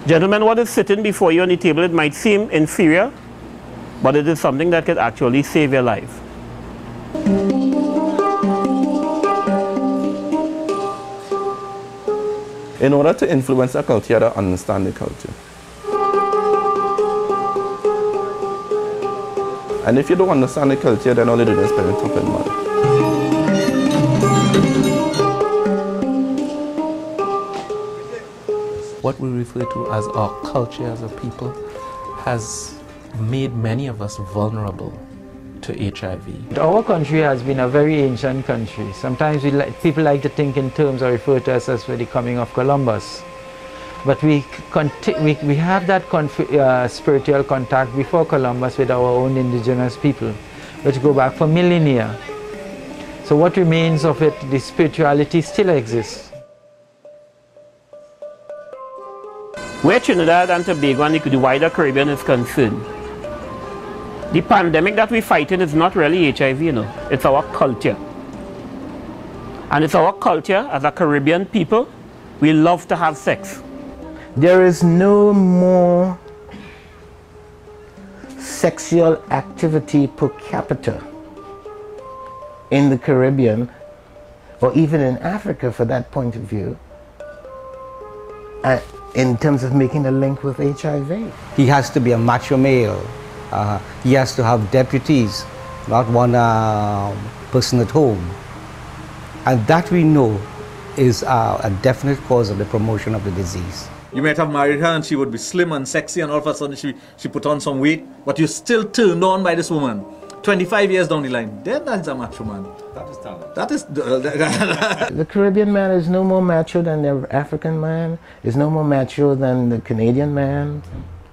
Gentlemen, what is sitting before you on the table, it might seem inferior, but it is something that could actually save your life. In order to influence a culture, you have to understand the culture. And if you don't understand the culture, then all you do is spend it top in mud. What we refer to as our culture as a people has made many of us vulnerable to HIV. Our country has been a very ancient country. Sometimes people like to think in terms or refer to us as for the coming of Columbus. But we have that spiritual contact before Columbus with our own indigenous people, which go back for millennia. So what remains of it, the spirituality still exists. Where Trinidad and Tobago and the wider Caribbean is concerned, the pandemic that we're fighting is not really HIV, you know. It's our culture. And it's our culture as a Caribbean people, we love to have sex. There is no more sexual activity per capita in the Caribbean, or even in Africa for that point of view, in terms of making a link with HIV. He has to be a macho male. He has to have deputies, not one person at home. And that we know is a definite cause of the promotion of the disease. You might have married her and she would be slim and sexy and all of a sudden she put on some weight, but you're still turned on by this woman. 25 years down the line, then that's a macho man. That is talent. That is... The Caribbean man is no more macho than the African man, is no more macho than the Canadian man,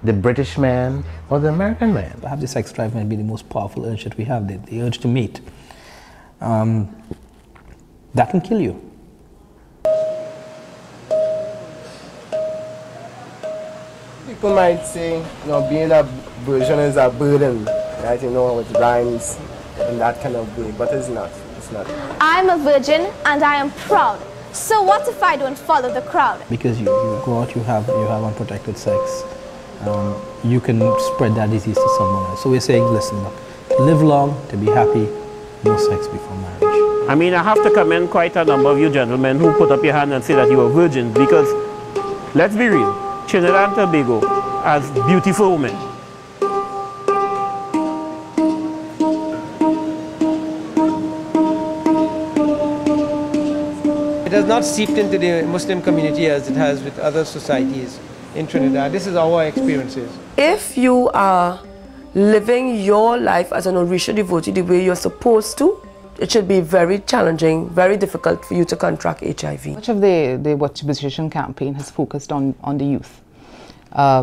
the British man, or the American man. Perhaps the sex drive might be the most powerful urge that we have, the urge to mate. That can kill you. People might say, you know, being a virgin is a burden, right? You know, with rhymes in that kind of way, but it's not. It's not. I'm a virgin and I am proud. So what if I don't follow the crowd? Because you go out, you have unprotected sex. You can spread that disease to someone else. So we're saying, listen, look, to live long, to be happy, no sex before marriage. I mean, I have to commend quite a number of you gentlemen who put up your hand and say that you are virgins, because let's be real, Trinidad and Tobago as beautiful women. It has not seeped into the Muslim community as it has with other societies in Trinidad. This is our experiences. If you are living your life as an Orisha devotee the way you're supposed to, it should be very challenging, very difficult for you to contract HIV. Much of the Watch the Position campaign has focused on the youth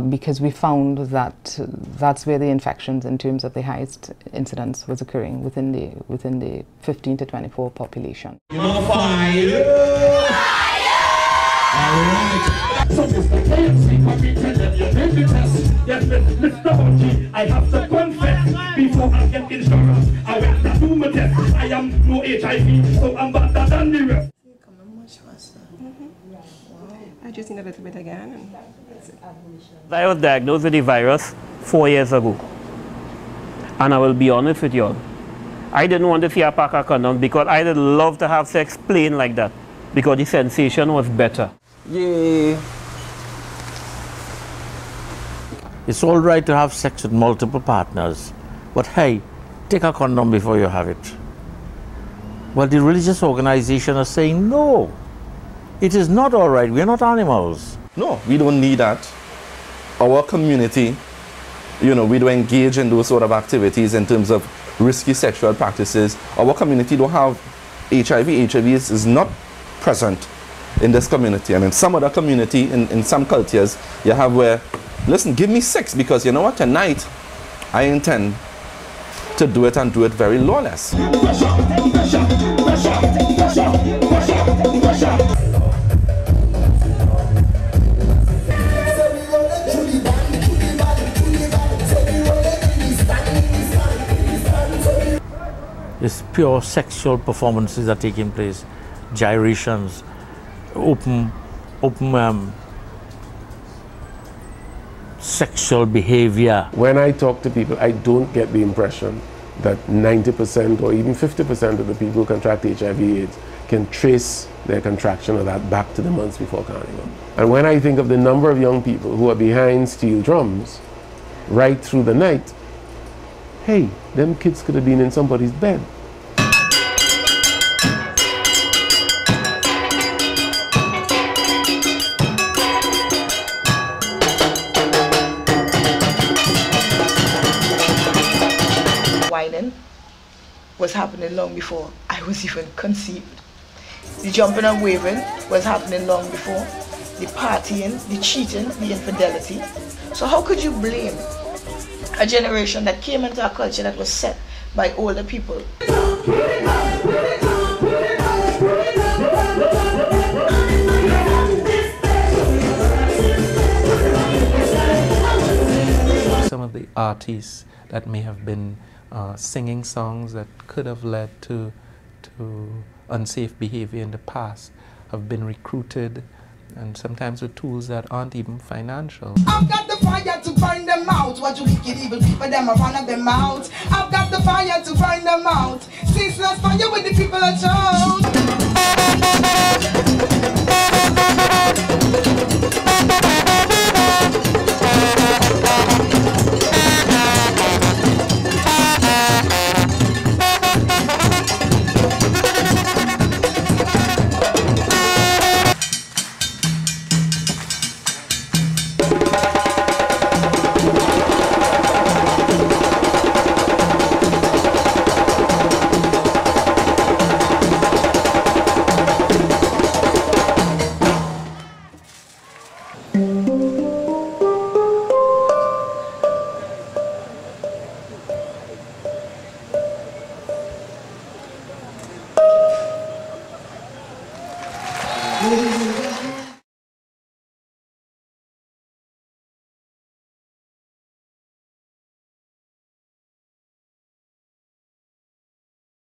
because we found that that's where the infections in terms of the highest incidence was occurring within the 15 to 24 population. So Mr. KMC, come me tell them you made the test. Yes, Mr. Hodgie, I have to confess, before I get insurance, I went to do my test. I am no HIV, so I'm better than the rest. I just need a little bit again. I was diagnosed with the virus 4 years ago. And I will be honest with you all. I didn't want to see a pack of condoms because I would love to have sex plain like that, because the sensation was better. Yeah. It's all right to have sex with multiple partners, but hey, take a condom before you have it. Well, the religious organization are saying no. It is not all right. We are not animals. No, we don't need that. Our community, you know, we don't engage in those sort of activities in terms of risky sexual practices. Our community don't have HIV. HIV is not present in this community. And in some other community, in some cultures, you have where, listen, give me sex because you know what, tonight I intend to do it and do it very lawless. It's pure sexual performances that are taking place, gyrations, open sexual behavior. When I talk to people, I don't get the impression that 90% or even 50% of the people who contract HIV/AIDS can trace their contraction of that back to the months before carnival. And when I think of the number of young people who are behind steel drums right through the night, hey, them kids could have been in somebody's bed. Whining was happening long before I was even conceived. The jumping and waving was happening long before. The partying, the cheating, the infidelity. So how could you blame a generation that came into a culture that was set by older people? Some of the artists that may have been singing songs that could have led to unsafe behavior in the past have been recruited, and sometimes with tools that aren't even financial. I've got the fire to burn them out. What you wicked evil people, them I run them out. I've got the fire to burn them out. Ceaseless fire with the people at home. Ladies and gentlemen.